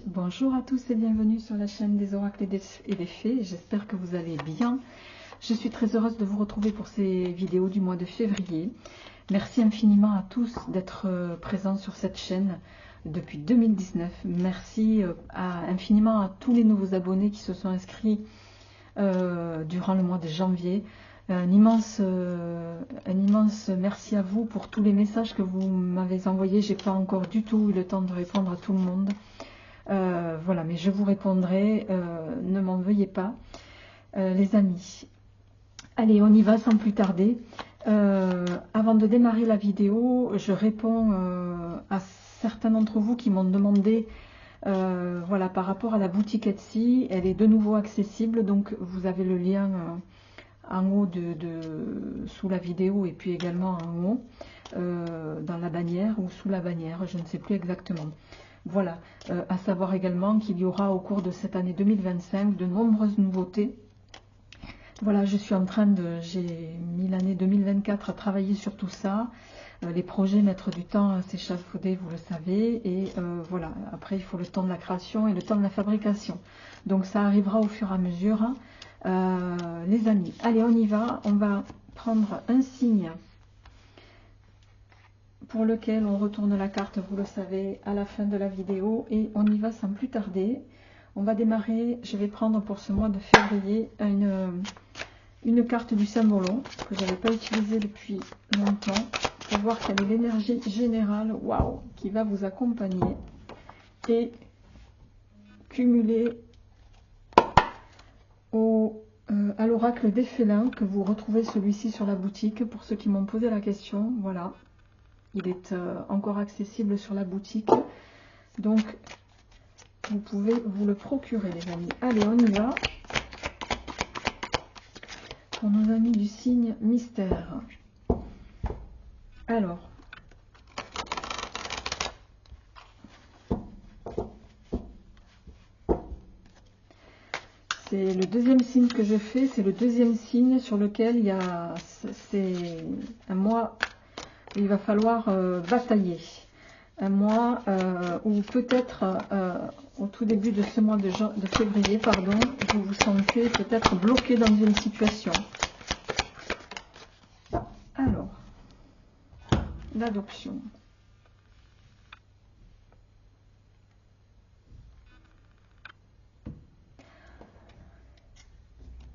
Bonjour à tous et bienvenue sur la chaîne des oracles et des fées. J'espère que vous allez bien. Je suis très heureuse de vous retrouver pour ces vidéos du mois de février. Merci infiniment à tous d'être présents sur cette chaîne depuis 2019. Merci infiniment à tous les nouveaux abonnés qui se sont inscrits durant le mois de janvier. Un immense merci à vous pour tous les messages que vous m'avez envoyés. J'ai pas encore du tout eu le temps de répondre à tout le monde. Voilà, mais je vous répondrai. Ne m'en veuillez pas, les amis. Allez, on y va sans plus tarder. Avant de démarrer la vidéo, je réponds à certains d'entre vous qui m'ont demandé, voilà, par rapport à la boutique Etsy. Elle est de nouveau accessible, donc vous avez le lien en haut sous la vidéo et puis également en haut dans la bannière ou sous la bannière, je ne sais plus exactement. Voilà, à savoir également qu'il y aura au cours de cette année 2025 de nombreuses nouveautés. Voilà, je suis en train j'ai mis l'année 2024 à travailler sur tout ça. Les projets mettent du temps à s'échafauder, vous le savez, et voilà, après il faut le temps de la création et le temps de la fabrication. Donc ça arrivera au fur et à mesure. Les amis, allez, on y va. On va prendre un signe pour lequel on retourne la carte, vous le savez, à la fin de la vidéo, et on y va sans plus tarder. On va démarrer. Je vais prendre pour ce mois de février une carte du Saint-Volon que je n'avais pas utilisée depuis longtemps pour voir quelle est l'énergie générale, waouh, qui va vous accompagner et cumuler à l'oracle des félins, que vous retrouvez celui-ci sur la boutique pour ceux qui m'ont posé la question. Voilà, il est encore accessible sur la boutique, donc vous pouvez vous le procurer, les amis. Allez, on y va pour nos amis du signe mystère. Alors, c'est le deuxième signe que je fais, c'est le deuxième signe sur lequel il y a, c'est un mois où il va falloir batailler. Un mois où peut-être au tout début de ce mois de février, pardon, vous vous sentez peut-être bloqué dans une situation. Alors, l'adoption.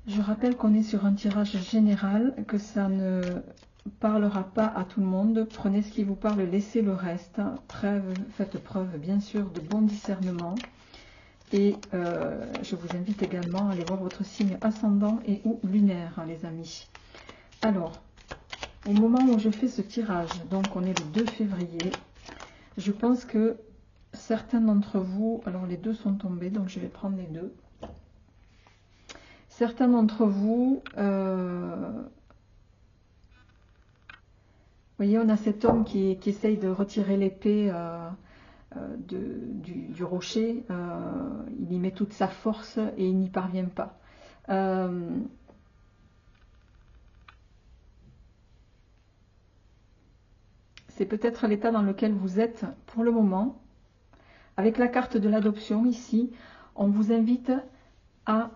Je rappelle qu'on est sur un tirage général, que ça ne parlera pas à tout le monde. Prenez ce qui vous parle, laissez le reste. Faites preuve, bien sûr, de bon discernement. Et je vous invite également à aller voir votre signe ascendant et ou lunaire, hein, les amis. Alors, au moment où je fais ce tirage, donc on est le 2 février, je pense que certains d'entre vous, alors les deux sont tombés, donc je vais prendre les deux. Certains d'entre vous, voyez, on a cet homme qui essaye de retirer l'épée du rocher. Il y met toute sa force et il n'y parvient pas. C'est peut-être l'état dans lequel vous êtes pour le moment. Avec la carte de l'adoption ici, on vous invite à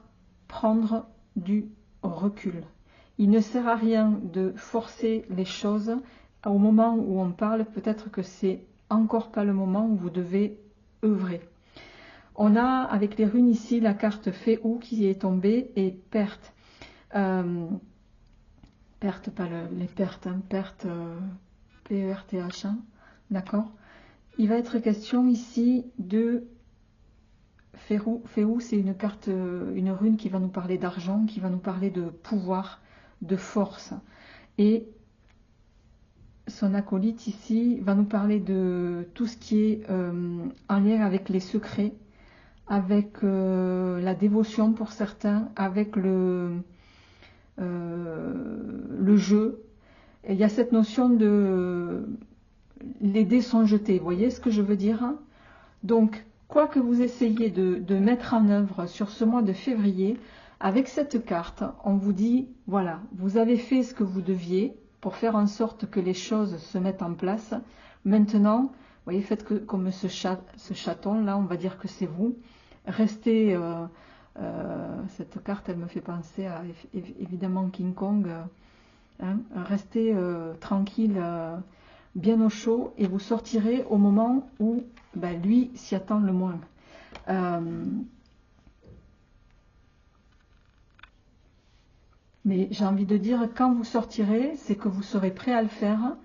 prendre du recul. Il ne sert à rien de forcer les choses. Au moment où on parle, peut-être que c'est encore pas le moment où vous devez œuvrer. On a avec les runes ici la carte Féou qui est tombée et perte. Perte, pas les pertes, hein, perte P-E-R-T-H, hein, d'accord. Il va être question ici de Féou, c'est une carte, une rune qui va nous parler d'argent, qui va nous parler de pouvoir, de force. Et son acolyte ici va nous parler de tout ce qui est en lien avec les secrets, avec la dévotion pour certains, avec le jeu. Et il y a cette notion de les dés sont jetés, vous voyez ce que je veux dire, hein? Donc, quoi que vous essayiez de mettre en œuvre sur ce mois de février, avec cette carte, on vous dit, voilà, vous avez fait ce que vous deviez pour faire en sorte que les choses se mettent en place. Maintenant, voyez, faites que comme ce chaton là, on va dire que c'est vous. Restez, cette carte elle me fait penser à évidemment King Kong, hein, restez tranquille, bien au chaud, et vous sortirez au moment où ben, lui s'y attend le moins. Mais j'ai envie de dire, quand vous sortirez, c'est que vous serez prêt à le faire.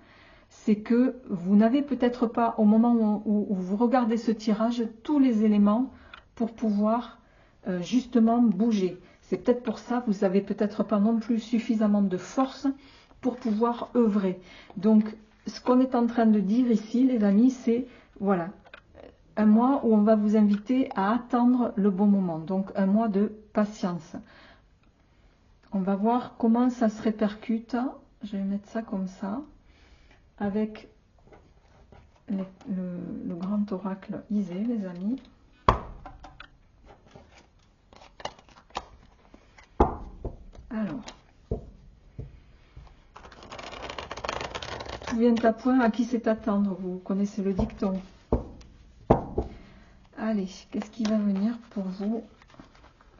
C'est que vous n'avez peut-être pas, au moment où vous regardez ce tirage, tous les éléments pour pouvoir justement bouger. C'est peut-être pour ça que vous n'avez peut-être pas non plus suffisamment de force pour pouvoir œuvrer. Donc, ce qu'on est en train de dire ici, les amis, c'est, voilà, un mois où on va vous inviter à attendre le bon moment. Donc, un mois de patience. On va voir comment ça se répercute. Je vais mettre ça comme ça, avec le grand oracle Isée, les amis. Alors, tout vient à point, à qui c'est attendre. Vous connaissez le dicton. Allez, qu'est-ce qui va venir pour vous,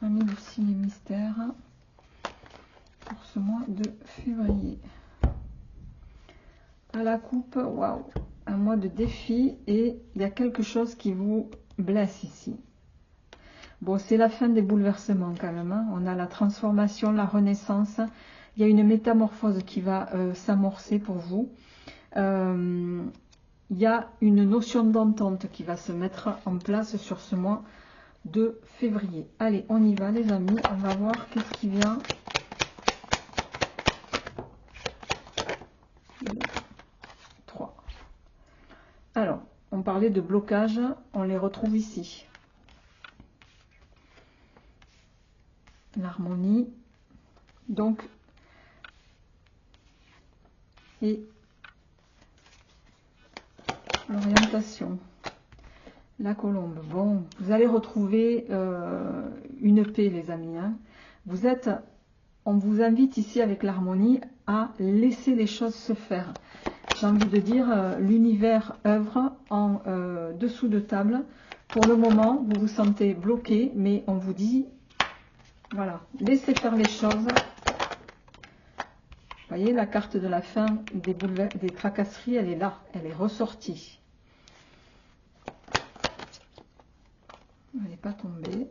amis du signe mystère, pour ce mois de février? À la coupe, waouh, un mois de défi, et il y a quelque chose qui vous blesse ici. Bon, c'est la fin des bouleversements quand même, hein. On a la transformation, la renaissance. Il y a une métamorphose qui va s'amorcer pour vous. Il y a une notion d'entente qui va se mettre en place sur ce mois de février. Allez, on y va les amis, on va voir qu'est-ce qui vient. 2, 3. Alors, on parlait de blocage, on les retrouve ici. L'harmonie, donc, et l'orientation, la colombe. Bon, vous allez retrouver une paix, les amis, hein. On vous invite ici avec l'harmonie à laisser les choses se faire. J'ai envie de dire, l'univers œuvre en dessous de table. Pour le moment, vous vous sentez bloqué, mais on vous dit, voilà, laissez faire les choses. Vous voyez, la carte de la fin des tracasseries, elle est là, elle est ressortie. Elle n'est pas tombée.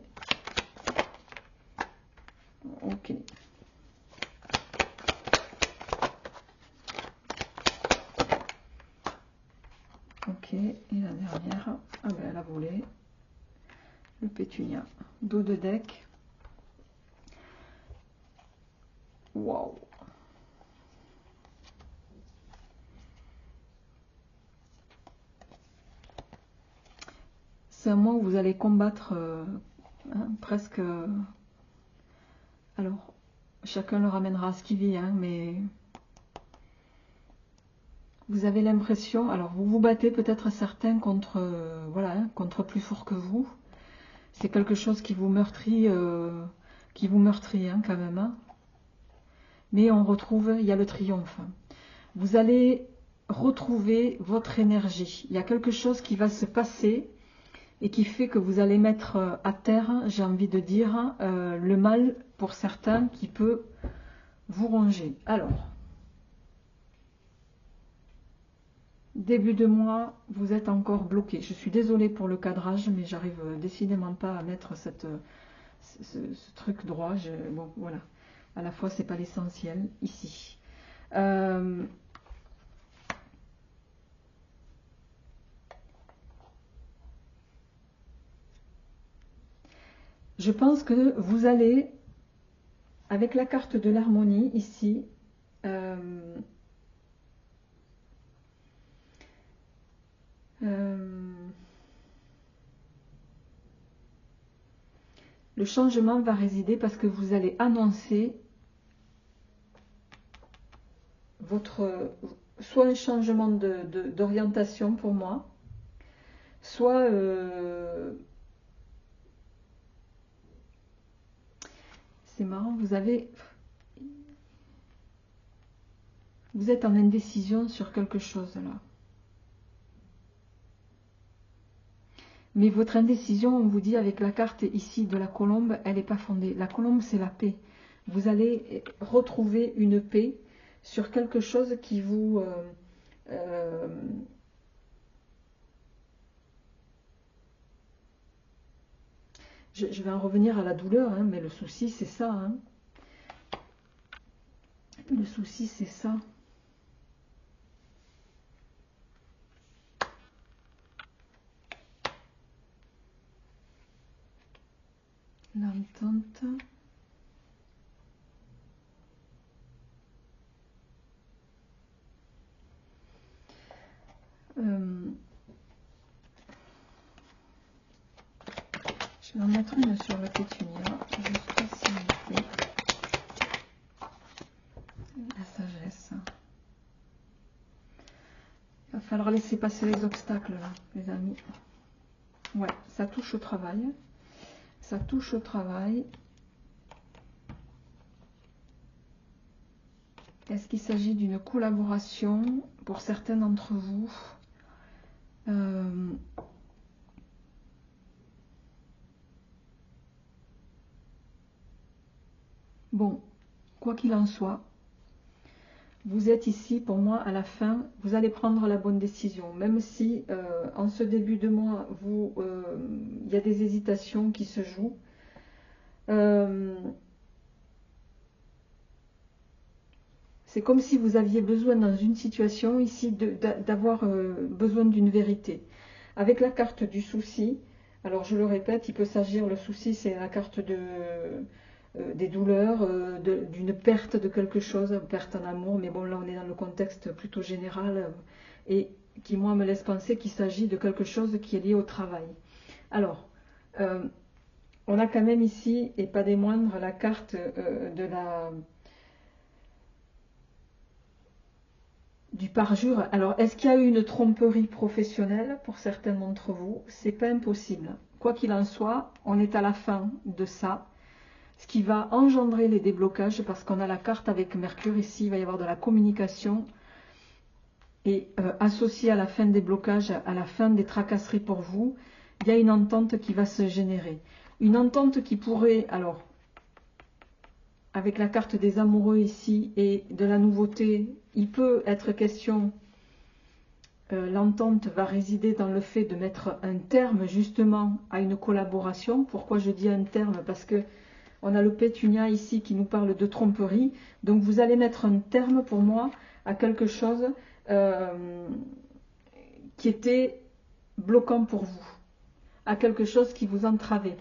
Ok. Ok, et la dernière, ah ben elle a volé. Le pétunia. Dos de deck. Waouh. C'est un mois où vous allez combattre hein, presque... alors, chacun le ramènera à ce qu'il vit, hein, mais... Vous avez l'impression... Alors, vous vous battez peut-être certains contre... voilà, hein, contre plus fort que vous. C'est quelque chose qui vous meurtrit, hein, quand même. Hein. Mais on retrouve... Il y a le triomphe. Vous allez retrouver votre énergie. Il y a quelque chose qui va se passer... et qui fait que vous allez mettre à terre, j'ai envie de dire, le mal pour certains qui peut vous ronger. Alors, début de mois, vous êtes encore bloqué. Je suis désolée pour le cadrage, mais j'arrive décidément pas à mettre ce truc droit. Bon, voilà. À la fois, c'est pas l'essentiel ici. Je pense que vous allez, avec la carte de l'harmonie ici, le changement va résider parce que vous allez annoncer soit un changement d'orientation pour moi, soit c'est marrant, vous êtes en indécision sur quelque chose là. Mais votre indécision, on vous dit avec la carte ici de la colombe, elle n'est pas fondée. La colombe, c'est la paix. Vous allez retrouver une paix sur quelque chose qui vous... je vais en revenir à la douleur, hein, mais le souci, c'est ça. Hein. Le souci, c'est ça. L'entente. Je vais en mettre une sur le pétunia, juste s'il vous plaît. La sagesse. Il va falloir laisser passer les obstacles, là, les amis. Ouais, ça touche au travail. Ça touche au travail. Est-ce qu'il s'agit d'une collaboration pour certains d'entre vous? Bon, quoi qu'il en soit, vous êtes ici, pour moi, à la fin, vous allez prendre la bonne décision. Même si, en ce début de mois, il y a des hésitations qui se jouent. C'est comme si vous aviez besoin dans une situation ici d'avoir besoin d'une vérité. Avec la carte du souci, alors je le répète, il peut s'agir, le souci c'est la carte des douleurs, d'une perte de quelque chose, perte en amour, mais bon là on est dans le contexte plutôt général et qui moi me laisse penser qu'il s'agit de quelque chose qui est lié au travail. Alors, on a quand même ici, et pas des moindres, la carte du parjure. Alors, est-ce qu'il y a eu une tromperie professionnelle pour certains d'entre vous? C'est pas impossible. Quoi qu'il en soit, on est à la fin de ça. Ce qui va engendrer les déblocages, parce qu'on a la carte avec Mercure ici, il va y avoir de la communication. Et associé à la fin des blocages, à la fin des tracasseries pour vous, il y a une entente qui va se générer. Une entente qui pourrait, alors, avec la carte des amoureux ici et de la nouveauté, il peut être question, l'entente va résider dans le fait de mettre un terme justement à une collaboration. Pourquoi je dis un terme? Parce que on a le pétunia ici qui nous parle de tromperie. Donc vous allez mettre un terme pour moi à quelque chose qui était bloquant pour vous, à quelque chose qui vous entravait.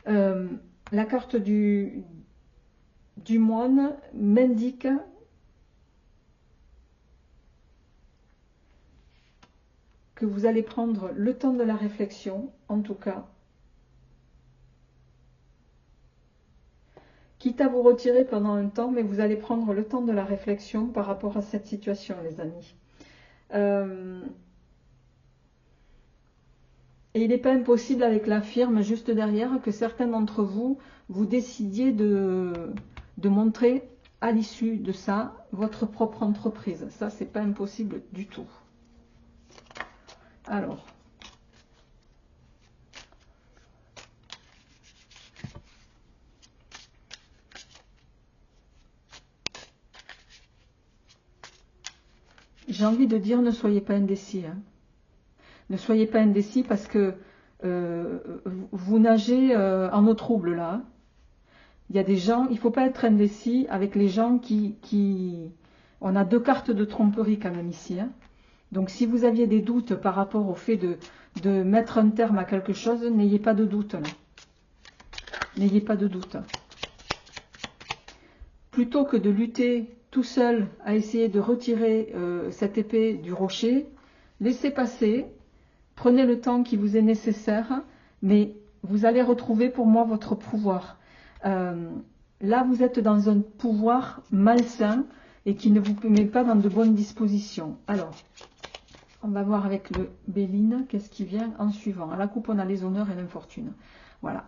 La carte du moine m'indique que vous allez prendre le temps de la réflexion, en tout cas, quitte à vous retirer pendant un temps, mais vous allez prendre le temps de la réflexion par rapport à cette situation, les amis. Et il n'est pas impossible avec la firme juste derrière que certains d'entre vous, vous décidiez de montrer à l'issue de ça votre propre entreprise. Ça, c'est pas impossible du tout. Alors, j'ai envie de dire, ne soyez pas indécis. Hein. Ne soyez pas indécis parce que vous nagez en eau trouble là. Il y a des gens, il ne faut pas être indécis avec les gens qui... On a deux cartes de tromperie quand même ici. Hein. Donc si vous aviez des doutes par rapport au fait de mettre un terme à quelque chose, n'ayez pas de doute là. N'ayez pas de doute. Plutôt que de lutter tout seul à essayer de retirer cette épée du rocher, laissez passer, prenez le temps qui vous est nécessaire, mais vous allez retrouver pour moi votre pouvoir. Là, vous êtes dans un pouvoir malsain et qui ne vous met pas dans de bonnes dispositions. Alors, on va voir avec le Béline, qu'est-ce qui vient en suivant. À la coupe, on a les honneurs et l'infortune. Voilà.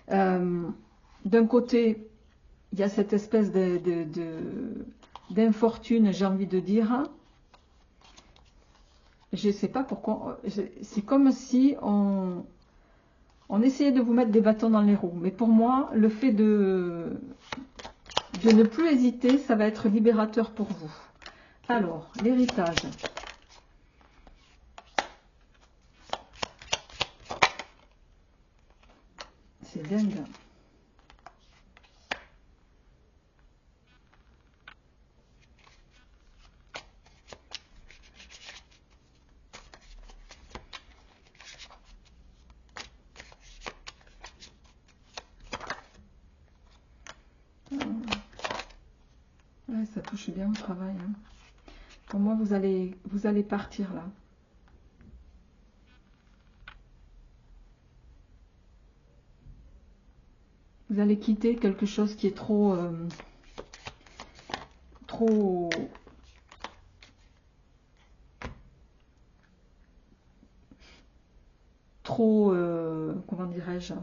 D'un côté, il y a cette espèce d'infortune, j'ai envie de dire. Je ne sais pas pourquoi. C'est comme si on essayait de vous mettre des bâtons dans les roues. Mais pour moi, le fait de ne plus hésiter, ça va être libérateur pour vous. Alors, l'héritage. C'est dingue. Ouais, ça touche bien au travail. Hein. Pour moi, vous allez partir là. Vous allez quitter quelque chose qui est trop... comment dirais-je,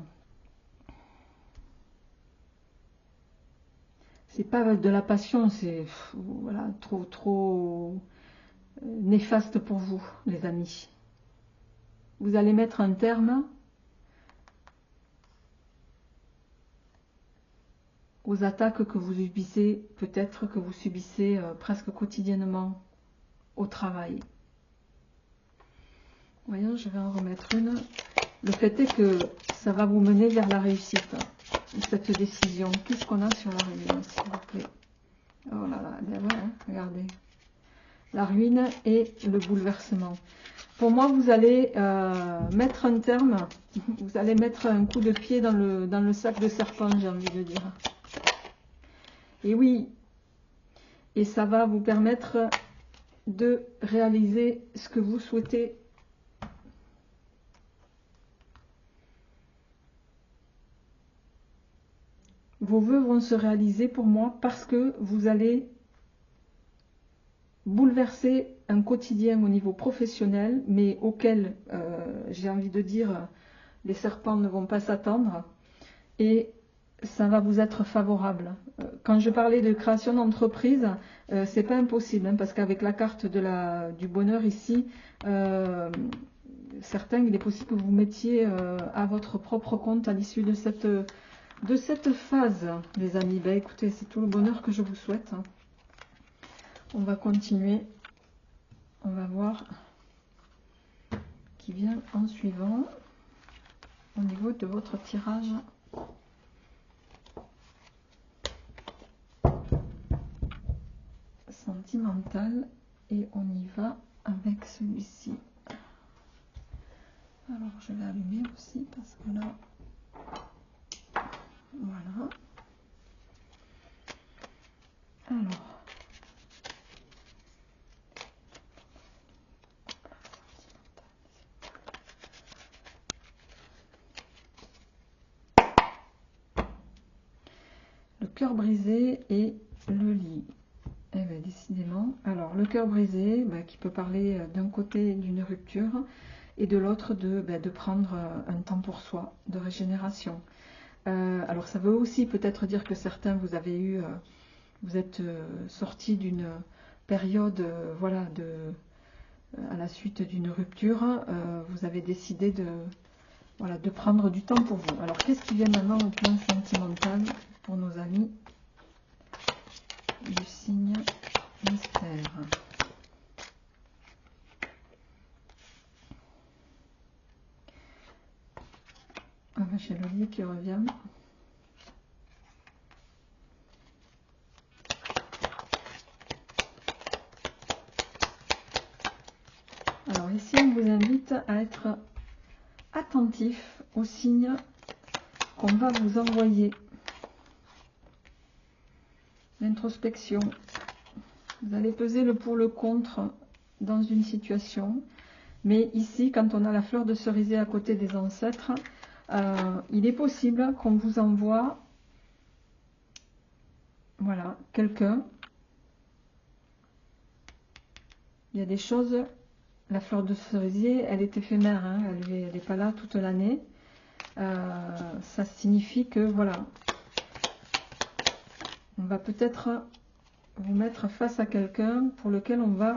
c'est pas de la passion, c'est voilà, trop néfaste pour vous, les amis. Vous allez mettre un terme aux attaques que vous subissez, peut-être que vous subissez presque quotidiennement au travail. Voyons, je vais en remettre une. Le fait est que ça va vous mener vers la réussite, cette décision. Qu'est-ce qu'on a sur la ruine, s'il vous plaît? Oh là là, ben ouais, hein, regardez. La ruine et le bouleversement. Pour moi, vous allez mettre un terme, vous allez mettre un coup de pied dans le sac de serpent, j'ai envie de dire. Et oui, et ça va vous permettre de réaliser ce que vous souhaitez. Vos vœux vont se réaliser pour moi parce que vous allez bouleverser un quotidien au niveau professionnel, mais auquel, j'ai envie de dire, les serpents ne vont pas s'attendre. Et ça va vous être favorable. Quand je parlais de création d'entreprise, c'est pas impossible, hein, parce qu'avec la carte du bonheur ici, certains, il est possible que vous mettiez à votre propre compte à l'issue de cette phase, les amis. Ben, écoutez, c'est tout le bonheur que je vous souhaite. Hein. On va continuer. On va voir qui vient en suivant au niveau de votre tirage. Sentimental, et on y va avec celui-ci. Alors je vais allumer aussi parce que là, voilà. Alors, le cœur brisé et le lit. Eh bien, décidément. Alors, le cœur brisé, qui peut parler d'un côté d'une rupture et de l'autre de prendre un temps pour soi, de régénération. Alors, ça veut aussi peut-être dire que certains, vous êtes sortis d'une période, voilà, à la suite d'une rupture, vous avez décidé de prendre du temps pour vous. Alors, qu'est-ce qui vient maintenant au plan sentimental pour nos amis du signe mystère? Ah ben, j'ai le lit qui revient. Alors ici, on vous invite à être attentif aux signes qu'on va vous envoyer. L'introspection. Vous allez peser le pour le contre dans une situation. Mais ici, quand on a la fleur de cerisier à côté des ancêtres, il est possible qu'on vous envoie, voilà, quelqu'un. Il y a des choses, la fleur de cerisier, elle est éphémère, hein, elle n'est pas là toute l'année. Ça signifie que, voilà, on va peut-être vous mettre face à quelqu'un pour lequel on va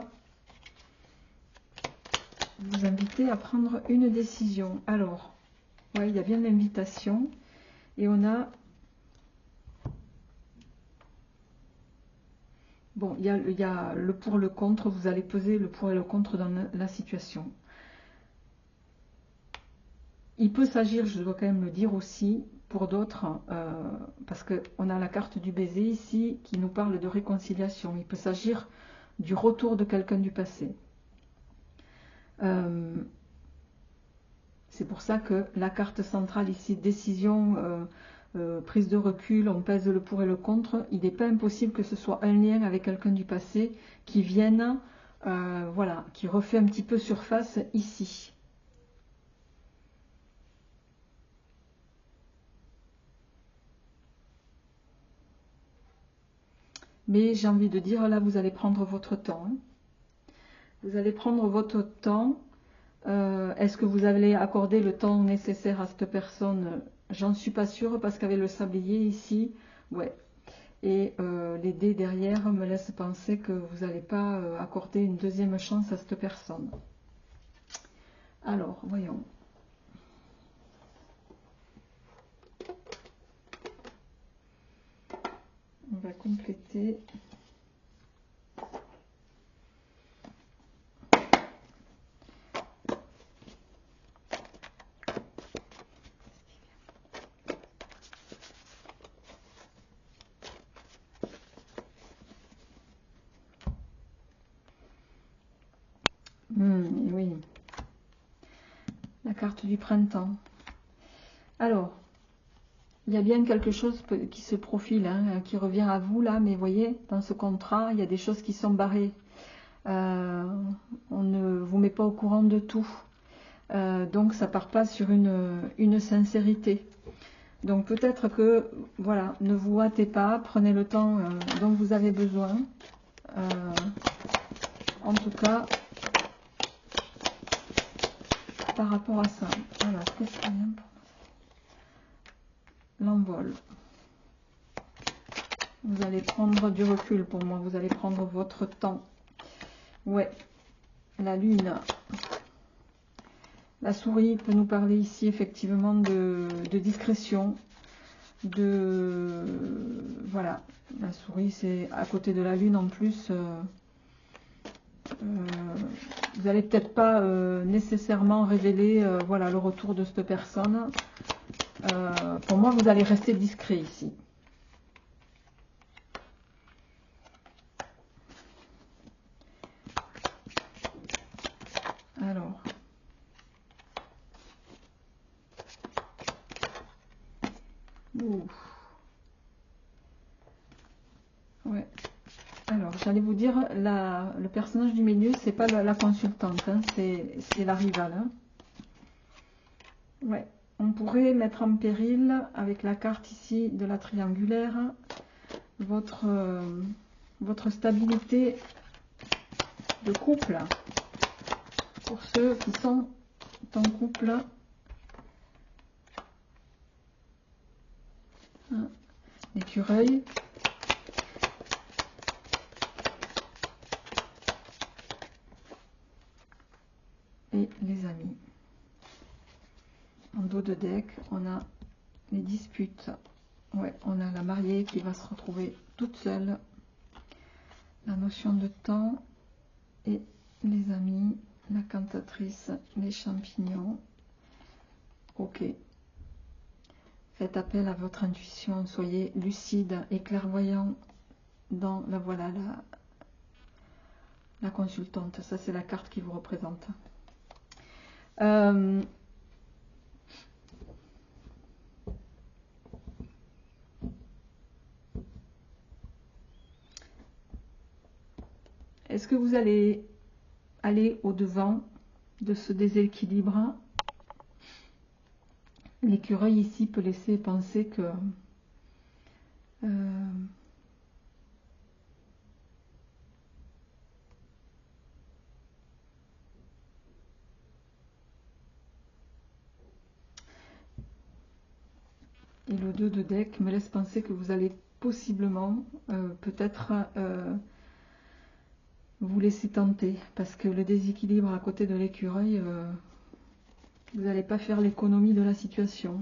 vous inviter à prendre une décision. Alors, ouais, il y a bien l'invitation. Et on a... Bon, il y a le pour, le contre. Vous allez peser le pour et le contre dans la situation. Il peut s'agir, je dois quand même le dire aussi, pour d'autres, parce qu'on a la carte du baiser ici qui nous parle de réconciliation. Il peut s'agir du retour de quelqu'un du passé. C'est pour ça que la carte centrale ici, décision, prise de recul, on pèse le pour et le contre. Il n'est pas impossible que ce soit un lien avec quelqu'un du passé qui vienne, voilà, qui refait un petit peu surface ici. Mais j'ai envie de dire, là, vous allez prendre votre temps. Hein. Vous allez prendre votre temps. Est-ce que vous allez accorder le temps nécessaire à cette personne? J'en suis pas sûre parce qu'avec le sablier ici, ouais. Et les dés derrière me laissent penser que vous n'allez pas accorder une deuxième chance à cette personne. Alors, voyons. On va compléter. Oui. La carte du printemps. Alors, il y a bien quelque chose qui se profile, hein, qui revient à vous là, mais vous voyez, dans ce contrat, il y a des choses qui sont barrées. On ne vous met pas au courant de tout. Donc ça part pas sur une sincérité. Donc peut-être que, voilà, ne vous hâtez pas, prenez le temps dont vous avez besoin. En tout cas, par rapport à ça. Alors, qu'est-ce qu'il y a pour l'envol. Vous allez prendre du recul pour moi, vous allez prendre votre temps. Ouais, la lune. La souris peut nous parler ici effectivement de discrétion, voilà, la souris c'est à côté de la lune en plus. Vous n'allez peut-être pas nécessairement révéler voilà, le retour de cette personne. Pour moi, vous allez rester discret ici. Alors. Ouais. Alors, j'allais vous dire, le personnage du milieu, c'est pas la consultante, hein, c'est la rivale. Hein. Ouais. On pourrait mettre en péril, avec la carte ici de la triangulaire, votre stabilité de couple. Pour ceux qui sont en couple. L'écureuil. Et les amis. En dos de deck, on a les disputes. Ouais, on a la mariée qui va se retrouver toute seule. La notion de temps. Et les amis, la cantatrice, les champignons. Ok. Faites appel à votre intuition, soyez lucide et clairvoyant dans voilà, la consultante. Ça, c'est la carte qui vous représente. Est-ce que vous allez aller au-devant de ce déséquilibre? L'écureuil ici peut laisser penser que et le 2 de deck me laisse penser que vous allez possiblement peut-être vous laisser tenter, parce que le déséquilibre à côté de l'écureuil, vous n'allez pas faire l'économie de la situation.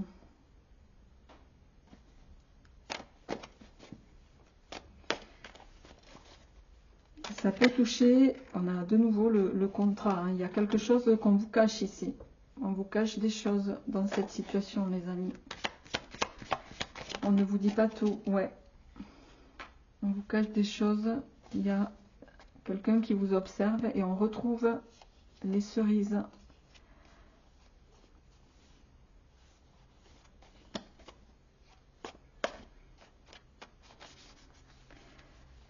Ça peut toucher, on a de nouveau le contrat, hein. Il y a quelque chose qu'on vous cache ici. On vous cache des choses dans cette situation, les amis. On ne vous dit pas tout, ouais. On vous cache des choses, il y a quelqu'un qui vous observe et on retrouve les cerises.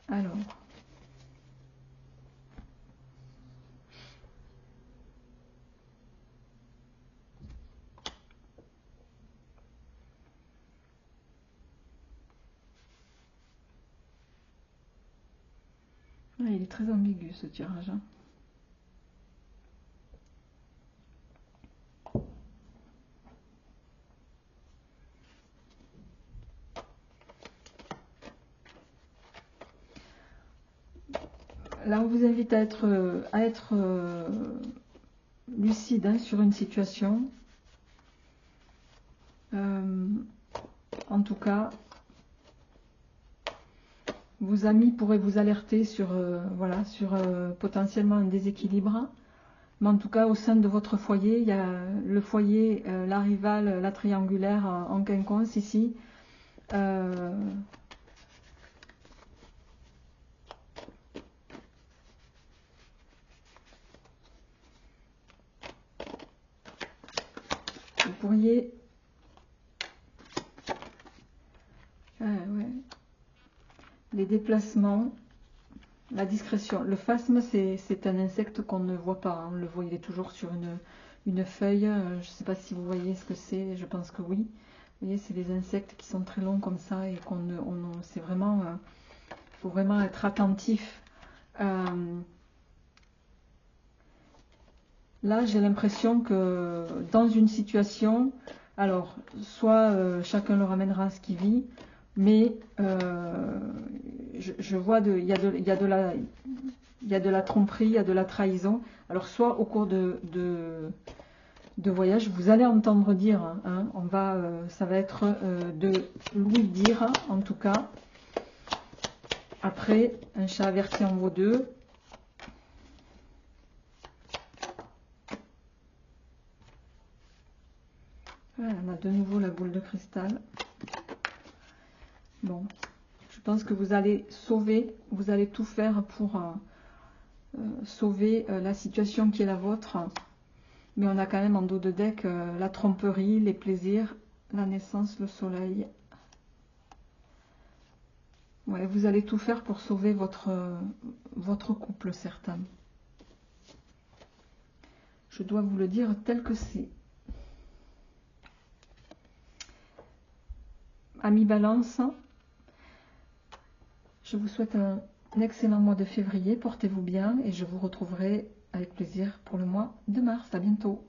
Alors... il est très ambigu ce tirage, hein. Là, on vous invite à être lucide, hein, sur une situation. En tout cas, vos amis pourraient vous alerter sur, voilà, sur potentiellement un déséquilibre. Mais en tout cas, au sein de votre foyer, il y a le foyer, la rivale, la triangulaire en quinconce ici. Vous pourriez... ouais. Les déplacements, la discrétion. Le phasme, c'est un insecte qu'on ne voit pas, hein. On le voit, il est toujours sur une feuille. Je ne sais pas si vous voyez ce que c'est, je pense que oui. Vous voyez, c'est des insectes qui sont très longs comme ça et qu'on c'est vraiment... faut vraiment être attentif. Là, j'ai l'impression que dans une situation, alors, soit chacun le ramènera à ce qu'il vit, mais je vois, il y a de la tromperie, il y a de la trahison. Alors, soit au cours de voyage, vous allez entendre dire, hein, ça va être de lui dire, en tout cas. Après, un chat averti en vaut deux. Voilà, on a de nouveau la boule de cristal. Bon, je pense que vous allez sauver, vous allez tout faire pour sauver la situation qui est la vôtre. Mais on a quand même en dos de deck la tromperie, les plaisirs, la naissance, le soleil. Ouais, vous allez tout faire pour sauver votre couple, certains. Je dois vous le dire tel que c'est. Amis Balance, je vous souhaite un excellent mois de février. Portez-vous bien et je vous retrouverai avec plaisir pour le mois de mars. À bientôt.